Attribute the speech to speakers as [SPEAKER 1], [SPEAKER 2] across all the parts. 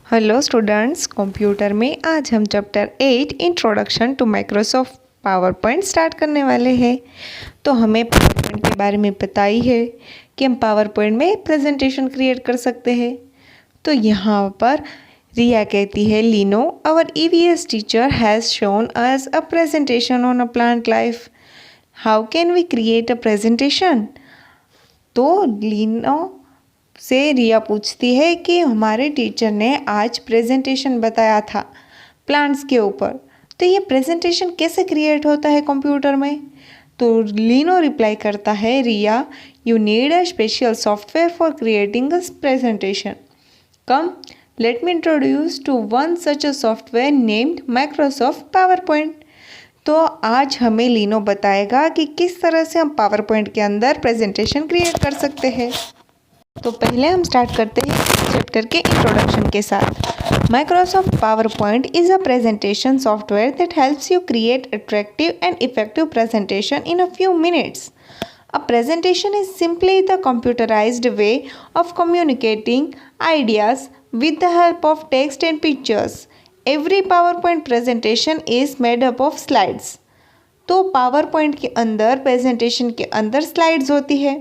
[SPEAKER 1] Hello students, computer में आज हम chapter 8 introduction to Microsoft PowerPoint start करने वाले हैं। तो हमें पावर पॉइंट के बारे में पता ही है कि हम पावर पॉइंट में प्रेजेंटेशन क्रिएट कर सकते हैं। तो यहाँ पर रिया कहती है, Leeno our EVS teacher has shown us a presentation on a plant life. How can we create a presentation? तो लीनो से रिया पूछती है कि हमारे टीचर ने आज प्रेजेंटेशन बताया था प्लांट्स के ऊपर, तो ये प्रेजेंटेशन कैसे क्रिएट होता है कंप्यूटर में? तो लीनो रिप्लाई करता है, Riya you need a special software for creating a presentation. Come let me introduce to one such a software named Microsoft PowerPoint. तो आज हमें लीनो बताएगा कि किस तरह से हम पावर पॉइंट के अंदर प्रेजेंटेशन क्रिएट कर सकते हैं। तो पहले हम स्टार्ट करते हैं इस चैप्टर के इंट्रोडक्शन के साथ। Microsoft power point is a presentation software that helps you create attractive and effective presentation in a few minutes. A presentation is simply the computerized way of communicating ideas with the help of text and pictures. Every PowerPoint presentation is made up of slides. तो PowerPoint के अंदर presentation के अंदर slides होती है।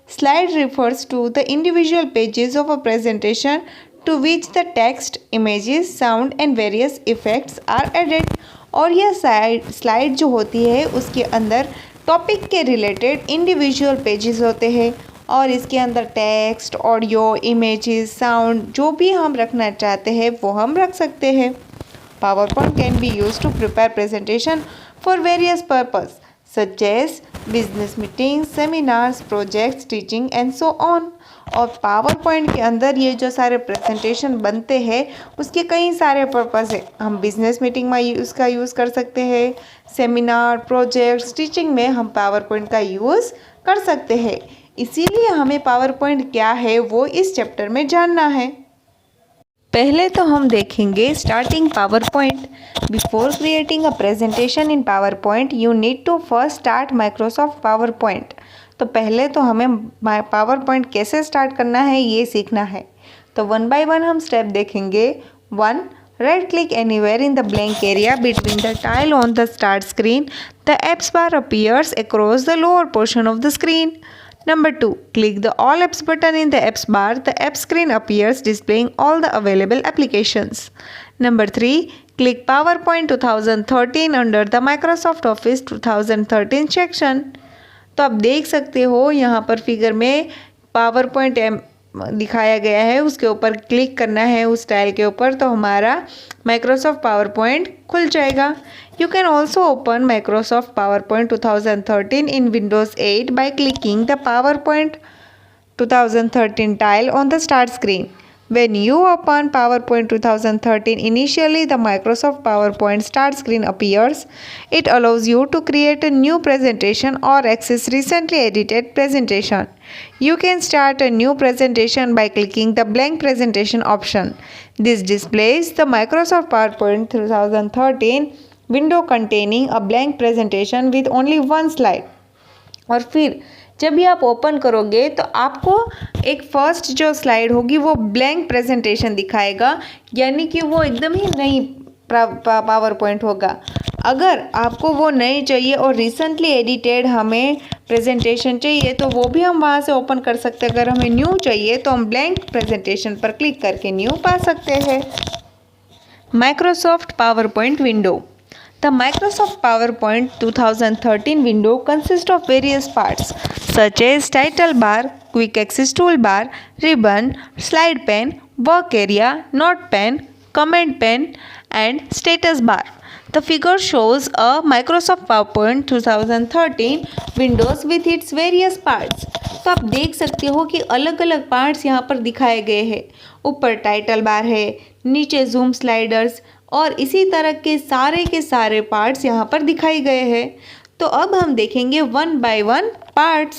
[SPEAKER 1] Slide refers to the individual pages of a presentation to which the text, images, sound and various effects are added। और यह slide जो होती है उसके अंदर टॉपिक के रिलेटेड इंडिविजुअल पेजेस होते हैं और इसके अंदर टेक्स्ट, ऑडियो, इमेजेस, साउंड जो भी हम रखना चाहते हैं वो हम रख सकते हैं। PowerPoint can be used to prepare presentation for various purposes such as business meetings, seminars, projects, teaching and so on। और पावर पॉइंट के अंदर ये जो सारे प्रेजेंटेशन बनते हैं उसके कई सारे पर्पस है। हम बिजनेस मीटिंग में इसका यूज़ कर सकते हैं, सेमिनार, प्रोजेक्ट्स, टीचिंग में हम पावर पॉइंट का यूज़ कर सकते हैं। इसीलिए हमें पावर पॉइंट क्या है वो इस चैप्टर में जानना है। पहले तो हम देखेंगे starting PowerPoint. Before creating a presentation in PowerPoint you need to first start Microsoft PowerPoint. तो पहले तो हमें पावर पॉइंट कैसे स्टार्ट करना है ये सीखना है। तो वन बाय वन हम स्टेप देखेंगे। 1. Right click anywhere in the blank area between the tile on the start screen. The apps bar appears across the lower portion of the screen. Number 2. Click the All Apps button in the Apps bar. The app screen appears displaying all the available applications. Number 3. Click PowerPoint 2013 under the Microsoft Office 2013 section. तो आप देख सकते हो यहाँ पर figure में PowerPoint दिखाया गया है, उसके ऊपर क्लिक करना है उस टाइल के ऊपर तो हमारा माइक्रोसॉफ्ट पावर पॉइंट खुल जाएगा। You can also open Microsoft power point 2013 in Windows 8 by clicking the power point 2013 tile on the start screen. When you open PowerPoint 2013, initially the Microsoft PowerPoint start screen appears. It allows you to create a new presentation or access recently edited presentation. You can start a new presentation by clicking the blank presentation option. This displays the Microsoft PowerPoint 2013 window containing a blank presentation with only one slide. और फिर जब भी आप open करोगे तो आपको एक first जो स्लाइड होगी वो ब्लैंक प्रेजेंटेशन दिखाएगा, यानी कि वो एकदम ही नई पावर पॉइंट होगा। अगर आपको वो नई चाहिए और रिसेंटली एडिटेड हमें प्रेजेंटेशन चाहिए तो वो भी हम वहाँ से ओपन कर सकते हैं। अगर हमें न्यू चाहिए तो हम ब्लैंक प्रेजेंटेशन पर क्लिक करके न्यू पा सकते हैं। Microsoft power point window. The Microsoft PowerPoint 2013 window consists of various parts such as title bar, quick access toolbar, ribbon, slide pane, work area, note pane, comment pane and status bar. The figure shows a Microsoft PowerPoint 2013 Windows with its various parts. तो आप देख सकते हो कि अलग अलग parts यहाँ पर दिखाए गए हैं। ऊपर टाइटल बार है, नीचे जूम स्लाइडर्स और इसी तरह के सारे पार्ट्स यहाँ पर दिखाए गए हैं। तो अब हम देखेंगे वन बाय वन पार्ट्स।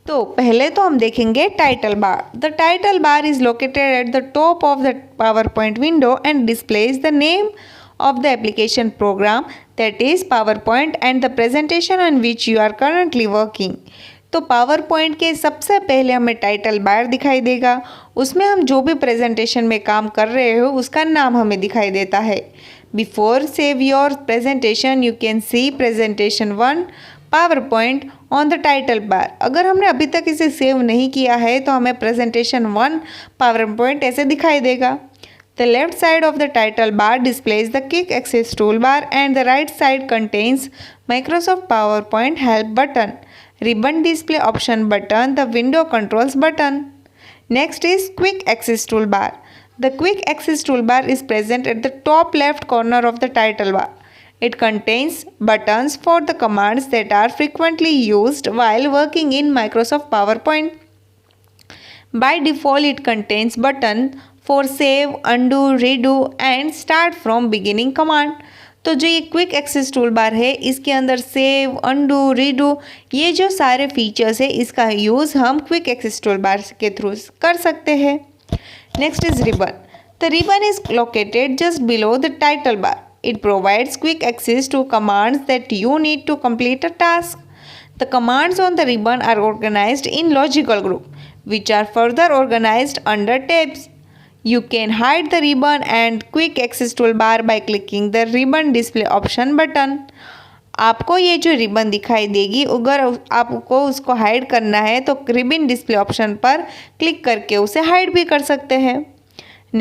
[SPEAKER 1] तो पहले तो हम देखेंगे title bar. The title bar is located at the top of the power point window and displays the name of the application program, that is PowerPoint, and the presentation on which you are currently working. तो power point के सबसे पहले हमें title bar दिखाई देगा, उसमें हम जो भी प्रेजेंटेशन में काम कर रहे हो उसका नाम हमें दिखाई देता है। Before save your presentation you can see presentation 1 power point on the title बार। अगर हमने अभी तक इसे सेव नहीं किया है तो हमें प्रेजेंटेशन 1 पावर पॉइंट ऐसे दिखाई देगा। The left side of the title bar displays the quick access toolbar and the right side contains Microsoft PowerPoint help button, ribbon display option button, the window controls button. Next is quick access toolbar. The quick access toolbar is present at the top left corner of the title bar. It contains buttons for the commands that are frequently used while working in Microsoft PowerPoint. By default, it contains button for save, undo, redo and start from beginning command. तो जो ये quick access tool bar है इसके अंदर save, undo, redo ये जो सारे features है इसका यूज़ हम क्विक एक्सेस टूल बार के थ्रू कर सकते हैं। Next is ribbon. The ribbon is located just below the title bar. It provides quick access to commands that you need to complete a task. The commands on the ribbon are organized in logical group which are further organized under tabs. You can hide the ribbon and quick access toolbar by clicking the ribbon display option button. आपको ये जो ribbon दिखाई देगी अगर आपको उसको hide करना है तो रिबन डिस्प्ले ऑप्शन पर क्लिक करके उसे हाइड भी कर सकते हैं।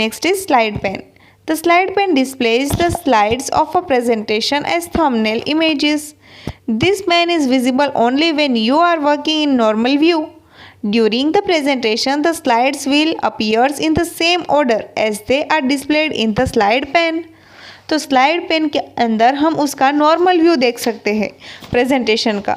[SPEAKER 1] Next is slide pane. The slide pane displays the slides of a presentation as thumbnail images. This pen is visible only when you are working in normal view. During the presentation, the slides will appear in the same order as they are displayed in the slide pane. तो slide pen के अंदर हम उसका normal view देख सकते हैं presentation का।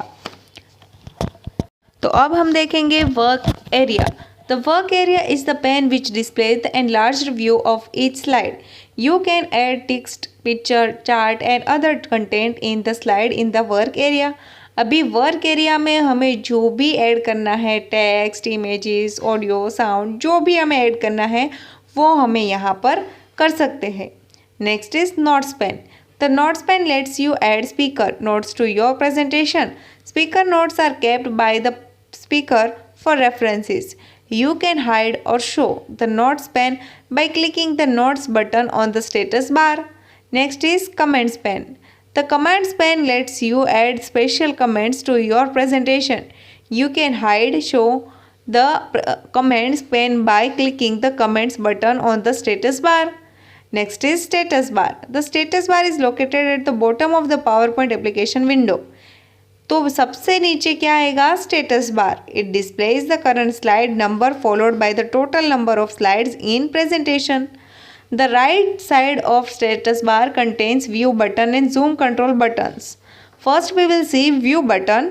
[SPEAKER 1] तो अब हम देखेंगे work area. The work area is the pane which displays the enlarged view of each slide. You can add text, picture, chart and other content in the slide in the work area. अभी work area में हमें जो भी add करना है text, images, audio, sound जो भी हमें ऐड करना है वो हमें यहाँ पर कर सकते हैं। Next is notes pane. The notes pane lets you add speaker notes to your presentation. Speaker notes are kept by the speaker for references. You can hide or show the notes pane by clicking the notes button on the status bar. Next is comments pane. The comments pane lets you add special comments to your presentation. You can hide, show the comments pane by clicking the comments button on the status bar. Next is status bar. The status bar is located at the bottom of the PowerPoint application window. तो सबसे नीचे क्या आएगा status bar. It displays the current slide number followed by the total number of slides in presentation. The right side of status bar contains view button and zoom control buttons. First we will see view button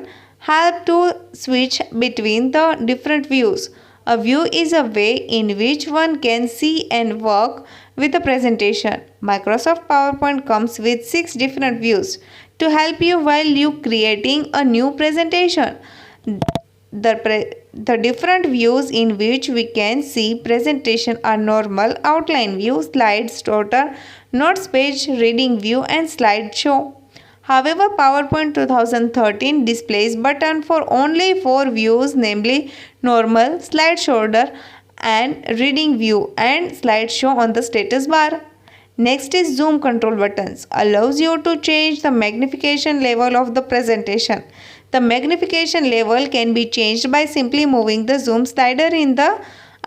[SPEAKER 1] help to switch between the different views. A view is a way in which one can see and work with a presentation. Microsoft PowerPoint comes with 6 different views to help you while you creating a new presentation. The different views in which we can see presentation are normal, outline view, slides, sorter, notes page, reading view and slideshow. However, PowerPoint 2013 displays button for only 4 views, namely normal, slide sorter and reading view and slideshow on the status bar. Next is zoom control buttons. Allows you to change the magnification level of the presentation. The magnification level can be changed by simply moving the zoom slider in the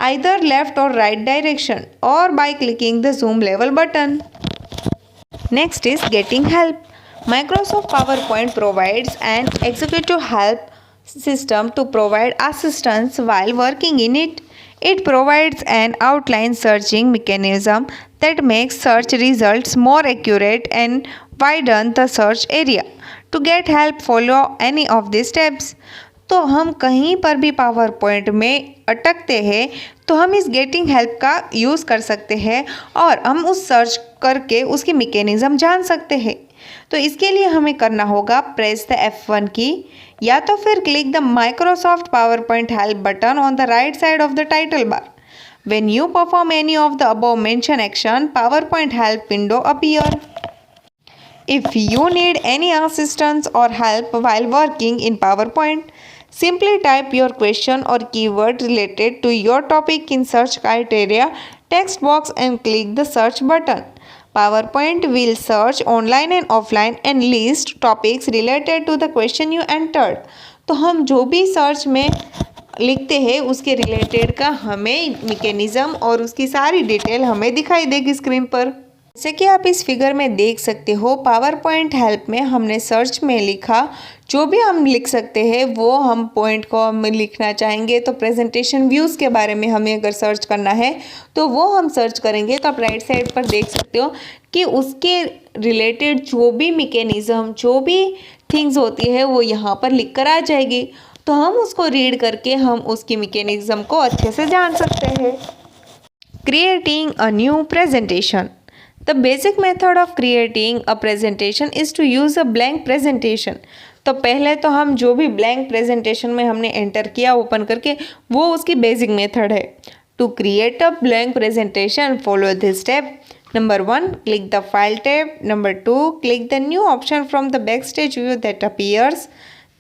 [SPEAKER 1] either left or right direction or by clicking the zoom level button. Next is getting help. Microsoft PowerPoint provides an executive help system to provide assistance while working in it. It provides an outline searching mechanism that makes search results more accurate and widen the search area. To get help, follow any of these steps. तो हम कहीं पर भी power point में अटकते हैं तो हम इस गेटिंग हेल्प का यूज़ कर सकते हैं और हम उस सर्च करके उसकी मैकेनिज़्म जान सकते हैं। तो इसके लिए हमें करना होगा प्रेस द F1 की या तो फिर click the Microsoft PowerPoint help button on the right side of the title bar. When you perform any of the above mentioned action, PowerPoint help window appear. If you need any assistance or help while working in PowerPoint, Simply type your question or keyword related to your topic in search criteria text box and click the search button. PowerPoint will search online and offline and list topics related to the question you entered. तो हम जो भी search में लिखते हैं उसके related का हमें मैकेनिज्म और उसकी सारी डिटेल हमें दिखाई देगी स्क्रीन पर। जैसे कि आप इस फिगर में देख सकते हो, पावर पॉइंट हेल्प में हमने सर्च में लिखा, जो भी हम लिख सकते हैं वो हम पॉइंट को हम लिखना चाहेंगे तो प्रेजेंटेशन व्यूज़ के बारे में हमें अगर सर्च करना है तो वो हम सर्च करेंगे। तो आप राइट साइड पर देख सकते हो कि उसके रिलेटेड जो भी मैकेनिज्म, जो भी थिंग्स होती है वो यहाँ पर लिख कर आ जाएगी। तो हम उसको रीड करके हम उसकी मैकेनिज्म को अच्छे से जान सकते हैं। Creating a new presentation. The basic method of creating a presentation is to use a blank presentation. तो पहले तो हम जो भी blank presentation में हमने एंटर किया ओपन करके वो उसकी बेसिक मेथड है। To create a blank presentation, follow this step. Number 1, click the file tab. Number 2, click the new option from the backstage view that appears.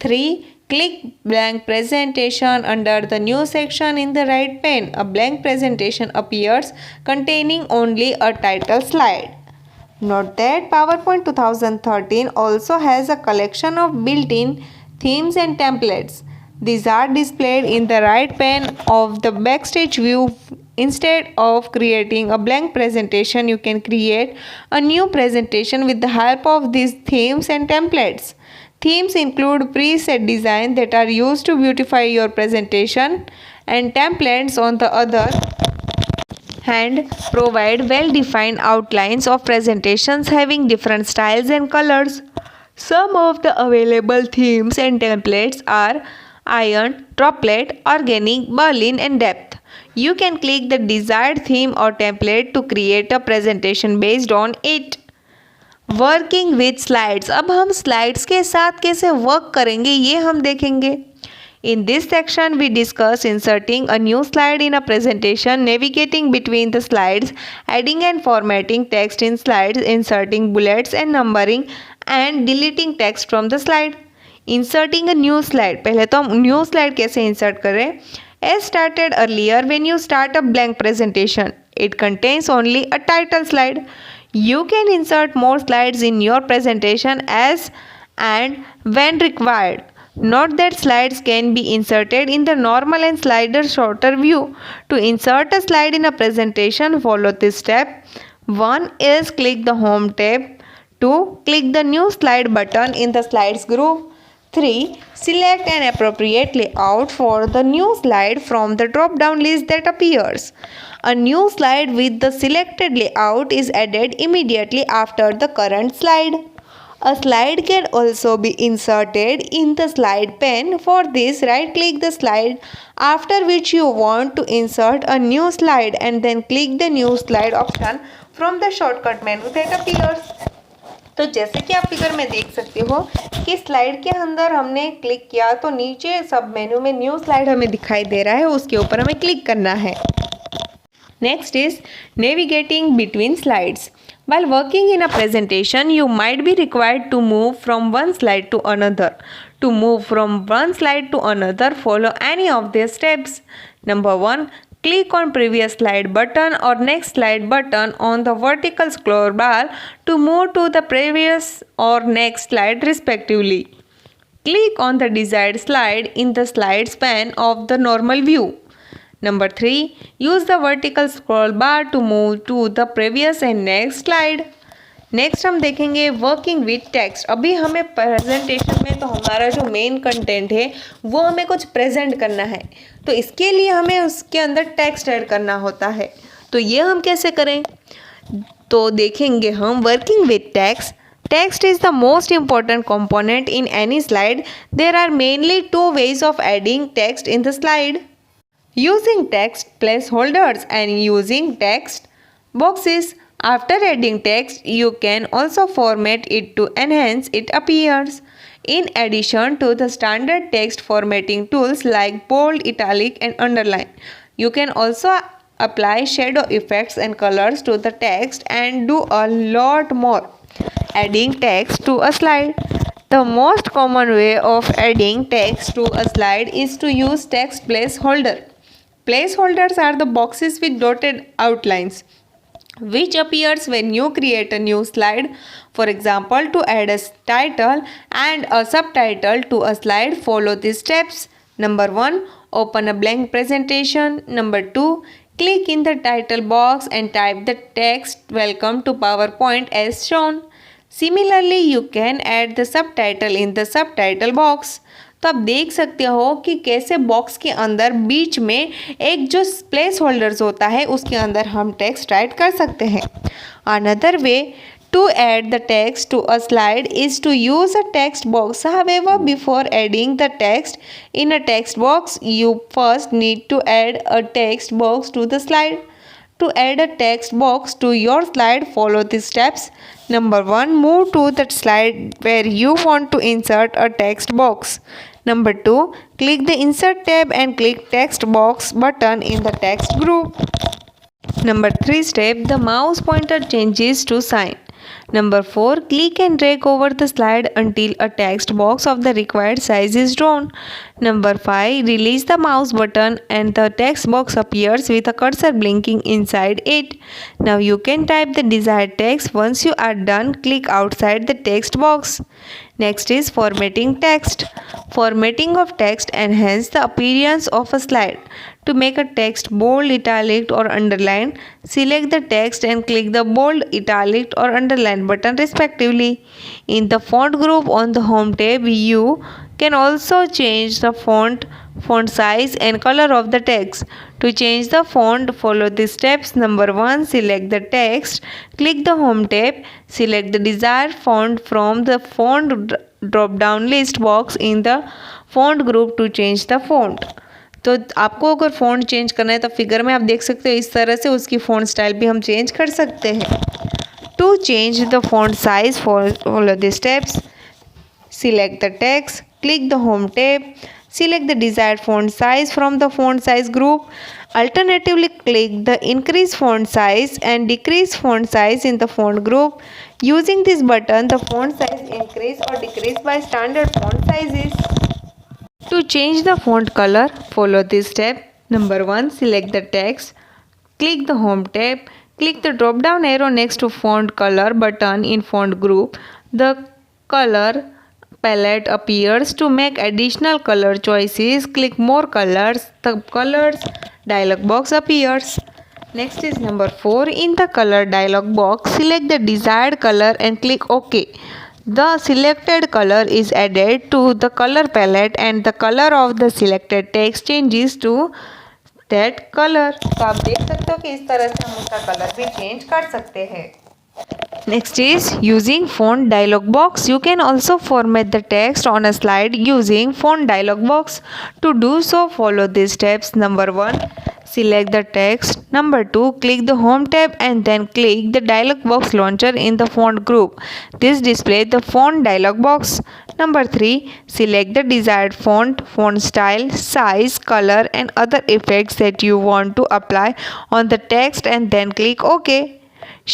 [SPEAKER 1] 3, click blank presentation under the new section in the right pane. A blank presentation appears containing only a title slide. Note that PowerPoint 2013 also has a collection of built-in themes and templates. These are displayed in the right pane of the backstage view. Instead of creating a blank presentation, you can create a new presentation with the help of these themes and templates. Themes include preset design that are used to beautify your presentation, and templates on the other hand provide well-defined outlines of presentations having different styles and colors. Some of the available themes and templates are Iron, Droplet, Organic, Berlin, and Depth. You can click the desired theme or template to create a presentation based on it. Working with slides. अब हम slides के साथ कैसे work करेंगे ये हम देखेंगे। In this section we discuss inserting a new slide in a presentation, navigating between the slides, adding and formatting text in slides, inserting bullets and numbering and deleting text from the slide. Inserting a new slide, पहले तो हम new slide कैसे insert करें। As started earlier, when you start a blank presentation it contains only a title slide. You can insert more slides in your presentation as and when required. Note that slides can be inserted in the normal and slider shorter view. To insert a slide in a presentation, follow this step. 1 is click the Home tab. 2. Click the New Slide button in the Slides group. 3. Select an appropriate layout for the new slide from the drop-down list that appears. A new slide with the selected layout is added immediately after the current slide. A slide can also be inserted in the slide pane. For this, right-click the slide after which you want to insert a new slide and then click the New Slide option from the shortcut menu that appears. तो जैसे कि आप figure में देख सकते हो कि slide के अंदर हमने क्लिक किया तो नीचे सब मेनू में न्यू स्लाइड हमें दिखाई दे रहा है, उसके ऊपर हमें क्लिक करना है। Next is navigating between slides. While working in a presentation, you might be required to move from one slide to another. To move from one slide to another, follow any of these steps. Number 1. Click on previous slide button or next slide button on the vertical scroll bar to move to the previous or next slide respectively. Click on the desired slide in the slides pane of the normal view. Number 3. Use the vertical scroll bar to move to the previous and next slide. Next हम देखेंगे working with text. अभी हमें presentation में तो हमारा जो main content है वो हमें कुछ प्रेजेंट करना है, तो इसके लिए हमें उसके अंदर टेक्स्ट ऐड करना होता है। तो ये हम कैसे करें, तो देखेंगे हम working with text. Text is the most important component in any slide. There are mainly two ways of adding text in the slide. Using text placeholders and using text boxes. After adding text, you can also format it to enhance its appearance. In addition to the standard text formatting tools like bold, italic, and underline, you can also apply shadow effects and colors to the text and do a lot more. Adding text to a slide. The The most common way of adding text to a slide is to use text placeholder. Placeholders are the boxes with dotted outlines which appears when you create a new slide. For example, to add a title and a subtitle to a slide, follow these steps. Number 1, open a blank presentation. Number 2, click in the title box and type the text "Welcome to PowerPoint" as shown. Similarly, you can add the subtitle in the subtitle box. तो आप देख सकते हो कि कैसे box के अंदर बीच में एक जो प्लेस होल्डर्स होता है उसके अंदर हम टेक्स्ट राइट कर सकते हैं. Another way to add the text to a slide is to use a text box. However, before adding the text in a text box you first need to add a text box to the slide. To add a text box to your slide, follow these steps. Number 1, move to the slide where you want to insert a text box. Number 2, click the Insert tab and click Text Box button in the text group. Number 3 step, the mouse pointer changes to sign. Number 4, click and drag over the slide until a text box of the required size is drawn. Number 5, release the mouse button and the text box appears with a cursor blinking inside it. Now you can type the desired text. Once you are done, click outside the text box. Next is formatting text. Formatting of text enhances the appearance of a slide. To make a text bold, italic or underlined, select the text and click the bold, italic or underline button respectively. In the font group on the home tab, you can also change the font size and color of the text. To change the font, follow the steps. Number 1, select the text, click the home tab, select the desired font from the font drop down list box in the font group to change the font. तो आपको अगर font change करना है तो figure में आप देख सकते हो इस तरह से उसकी फ़ॉन्ट स्टाइल भी हम चेंज कर सकते हैं. To change the font size, follow the steps. Select the text, click the home tab, select the desired font size from the font size group. Alternatively, click the increase font size and decrease font size in the font group. Using this button, the font size increase or decrease by standard font sizes. To change the font color, follow this step. Number 1, select the text, click the home tab, click the drop down arrow next to font color button in font group. The color palette appears. To make additional color choices, click more colors. The colors dialog box appears. Next is number 4. In the color dialog box, select the desired color and click OK. The selected color is added to the color palette and the color of the selected text changes to that color. तो आप देख सकते हो कि इस तरह से हम उसका कलर भी चेंज कर सकते हैं. Next is using font dialog box. You can also format the text on a slide using font dialog box. To do so, follow these steps. Number 1, select the text. Number 2, click the home tab and then click the dialog box launcher in the font group. This displays the font dialog box. Number 3, select the desired font, font style, size, color and other effects that you want to apply on the text and then click OK.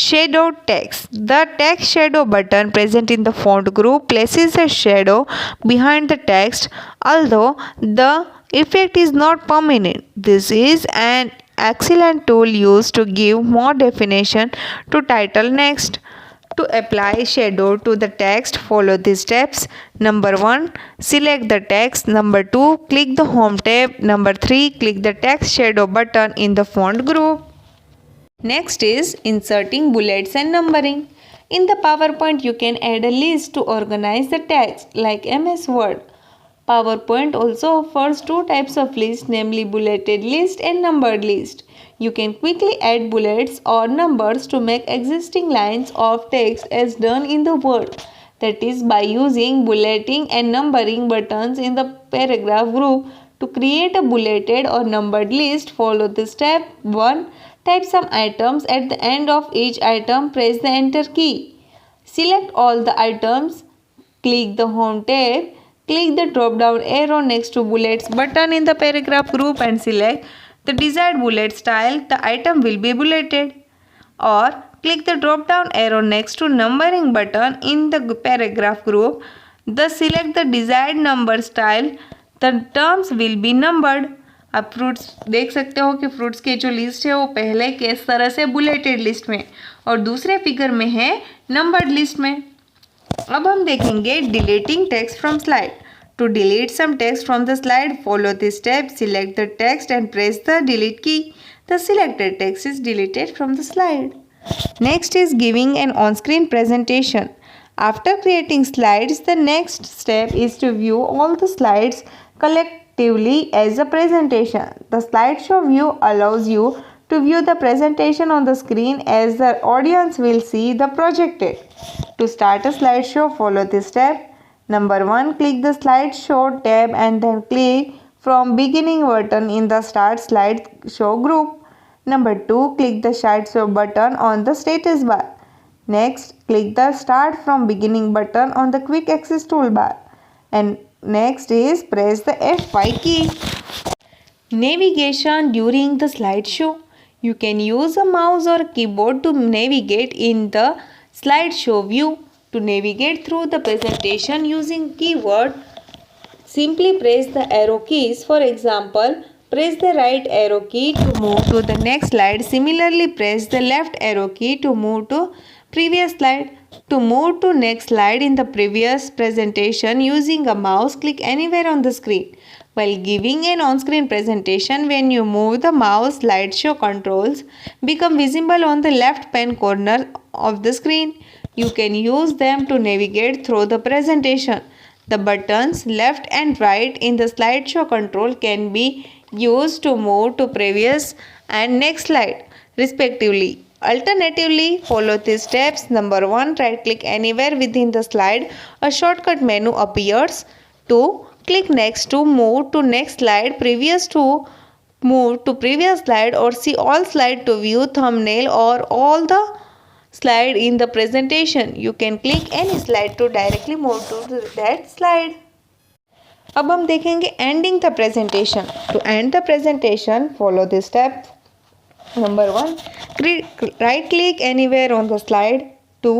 [SPEAKER 1] Shadow text. The text shadow button present in the font group places a shadow behind the text, although the effect is not permanent. This is an excellent tool used to give more definition to title next. To apply shadow to the text, follow these steps. Number 1, select the text. Number 2, click the home tab. Number 3, click the text shadow button in the font group. Next is inserting bullets and numbering. In the PowerPoint, you can add a list to organize the text like MS Word. PowerPoint also offers two types of list, namely bulleted list and numbered list. You can quickly add bullets or numbers to make existing lines of text as done in the Word. That is by using bulleting and numbering buttons in the paragraph group. To create a bulleted or numbered list, follow the step. 1. Type some items. At the end of each item, press the enter key. Select all the items. Click the home tab. Click the drop down arrow next to bullets button in the paragraph group and select the desired bullet style. The item will be bulleted. Or click the drop down arrow next to numbering button in the paragraph group. Thus select the desired number style. The terms will be numbered. आप fruits देख सकते हो कि fruits की जो list है वो पहले किस तरह से बुलेटेड लिस्ट में और दूसरे फिगर में है नंबर्ड लिस्ट में। अब हम देखेंगे deleting text from slide. To delete some text from the slide follow this step, select the text and press the delete key. The selected text is deleted from the slide. Next is giving an on-screen presentation. After creating slides, the next step is to view all the slides collectively as a presentation. The slideshow view allows you to view the presentation on the screen as the audience will see the projected. To start a slideshow, follow this step. Number 1, click the slideshow tab and then click from beginning button in the start slideshow group. Number 2, click the slideshow button on the status bar. Next, click the start from beginning button on the quick access toolbar. And next is press the F5 key. Navigation during the slideshow. You can use a mouse or keyboard to navigate in the slideshow view. To navigate through the presentation using keyword, simply press the arrow keys. For example, press the right arrow key to move to the next slide. Similarly, press the left arrow key to move to previous slide. To move to next slide in the previous presentation using a mouse, click anywhere on the screen. While giving an on-screen presentation, when you move the mouse, slideshow controls become visible on the left pan corner of the screen. You can use them to navigate through the presentation. The buttons left and right in the slideshow control can be used to move to previous and next slide respectively. Alternatively, follow these steps. Number 1, right click anywhere within the slide. A shortcut menu appears. 2, click next to move to next slide, previous to move to previous slide, or see all slide to view thumbnail or all the slide in the presentation. You can click any slide to directly move to that slide. अब हम देखेंगे ending the presentation. To end the presentation follow this step. Number 1, right click anywhere on the slide. 2,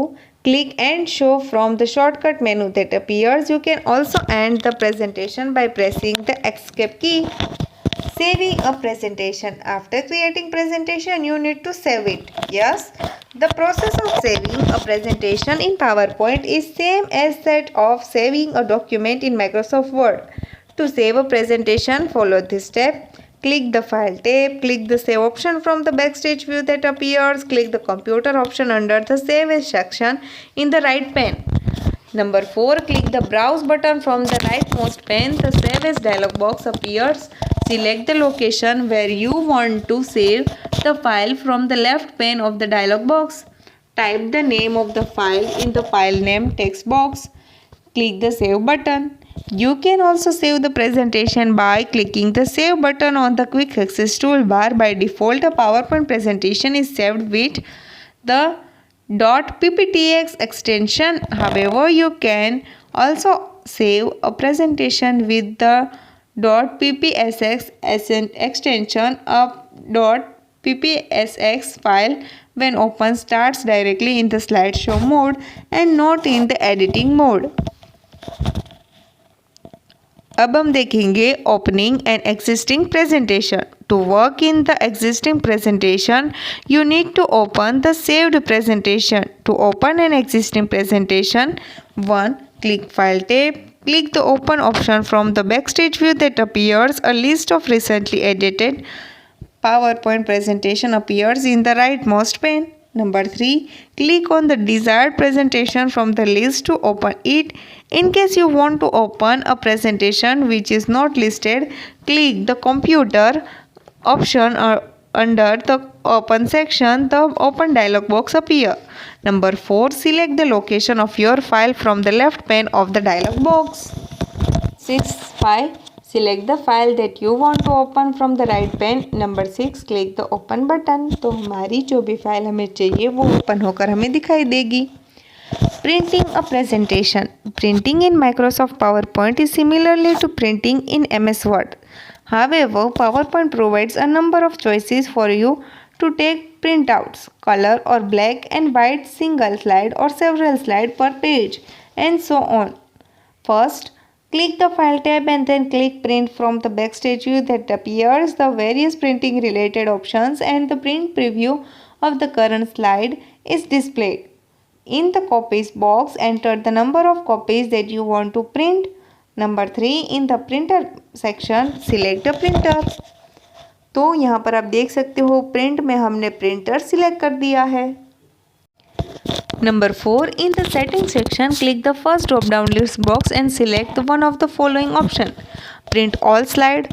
[SPEAKER 1] click and show from the shortcut menu that appears. You can also end the presentation by pressing the escape key. Saving a presentation. After creating presentation, you need to save it. Yes, the process of saving a presentation in PowerPoint is same as that of saving a document in Microsoft Word. To save a presentation, follow this step. Click the File tab. Click the Save option from the Backstage view that appears. Click the Computer option under the Save As section in the right pane. Number 4, click the Browse button from the rightmost pane. The Save As dialog box appears. Select the location where you want to save the file from the left pane of the dialog box. Type the name of the file in the File Name text box. Click the Save button. You can also save the presentation by clicking the Save button on the Quick Access toolbar. By default, a PowerPoint presentation is saved with the .pptx extension. However, you can also save a presentation with the .ppsx extension. A .ppsx file when open starts directly in the slideshow mode and not in the editing mode. अब हम देखेंगे opening an existing presentation. To work in the existing presentation you need to open the saved presentation. To open an existing presentation, 1. Click File tab. Click the Open option from the Backstage view that appears. A list of recently edited PowerPoint presentation appears in the rightmost pane. Number 3. Click on the desired presentation from the list to open it. In case you want to open a presentation which is not listed, click the Computer option under the Open section. The Open dialog box appears. Number 4. Select the location of your file from the left pane of the dialog box. 5. Select the file that you want to open from the right pane. Number 6. Click the Open button. तो हमारी जो भी file हमें चाहिए वो open होकर हमें दिखाई देगी. Printing a presentation. Printing in Microsoft PowerPoint is similarly to printing in MS Word. However, PowerPoint provides a number of choices for you to take printouts: color or black and white, single slide or several slides per page, and so on. First, click the File tab and then click Print from the backstage view that appears the various printing related options and the print preview of the current slide is displayed. In the Copies box, enter the number of copies that you want to print. Number 3, in the Printer section, select the printer. तो यहाँ पर आप देख सकते हो print में हमने printer select कर दिया है। Number 4, in the Settings section, click the first drop-down list box and select one of the following option: Print all slide,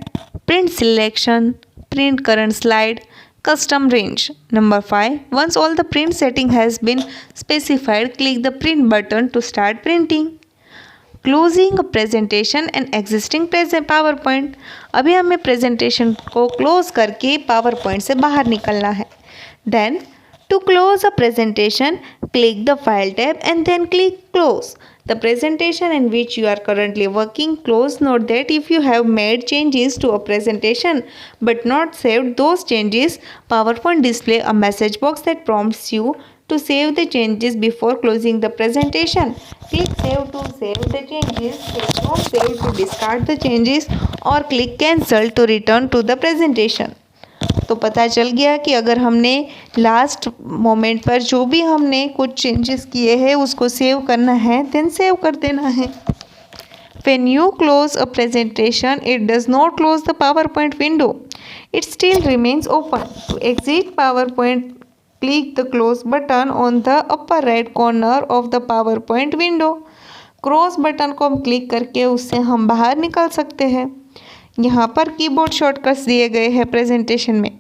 [SPEAKER 1] Print selection, Print current slide, Custom range. Number 5, once all the print setting has been specified, click the Print button to start printing. Closing a presentation and existing PowerPoint. अभी हमें presentation को close करके PowerPoint से बाहर निकलना है। Then to close a presentation, click the File tab and then click Close. The presentation in which you are currently working, close. Note that if you have made changes to a presentation but not saved those changes, PowerPoint display a message box that prompts you to save the changes before closing the presentation. Click Save to save the changes, click No Save to discard the changes और click Cancel to return to the presentation. तो पता चल गया कि अगर हमने last moment पर जो भी हमने कुछ चेंजेस किए हैं उसको सेव करना है, देन सेव कर देना है। When you close a presentation, it does not close the PowerPoint window. It still remains open. To exit PowerPoint, click the Close button on the upper right corner of the PowerPoint window. Cross button को हम click करके उससे हम बाहर निकल सकते हैं। यहाँ पर कीबोर्ड शॉर्टकट्स दिए गए हैं प्रेजेंटेशन में।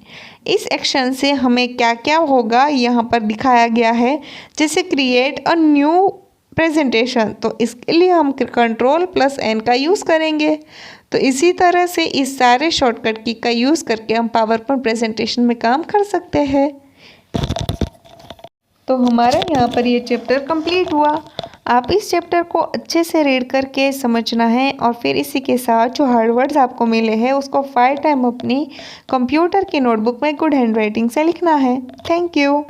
[SPEAKER 1] इस एक्शन से हमें क्या क्या होगा यहाँ पर दिखाया गया है, जैसे क्रिएट अ न्यू प्रेजेंटेशन, तो इसके लिए हम Ctrl+N का यूज़ करेंगे। तो इसी तरह से इस सारे शॉर्टकट की का यूज़ करके हम पावरपॉइंट प्रेजेंटेशन में काम कर सकते हैं। तो हमारा यहाँ पर ये चैप्टर कंप्लीट हुआ। आप इस चैप्टर को अच्छे से रीड करके समझना है और फिर इसी के साथ जो हार्ड वर्ड्स आपको मिले हैं उसको 5 टाइम अपनी कंप्यूटर की नोटबुक में गुड हैंडराइटिंग से लिखना है। Thank you.